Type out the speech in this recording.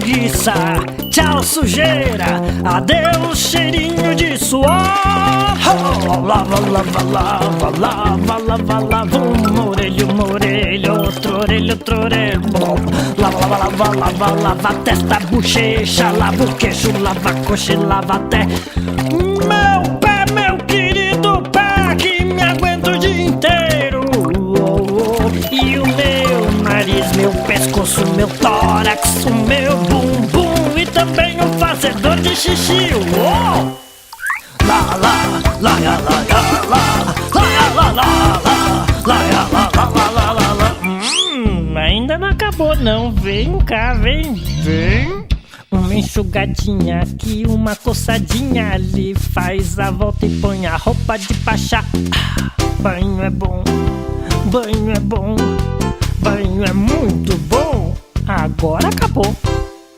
preguiça, tchau sujeira, adeus cheirinho de suor. Lava, lava, lava, lava, lava, lava, uma orelha, outro orelho. Lava, lava, lava, lava, lava a testa, bochecha, lava o queixo, lava a coxa e lava até meu pé, meu querido pé, que me aguenta o dia inteiro. E o meu nariz, meu pescoço, meu tórax, o meu bumbum e também o fazedor de xixi. Lá, lá, lá, lá, lá, lá, lá, lá, lá, lá, lá, lá, lá. Ainda não acabou não, vem cá, vem, vem. Uma enxugadinha aqui, uma coçadinha ali, faz a volta e põe a roupa de pachá. Banho é bom, banho é bom, banho é muito bom. Agora acabou.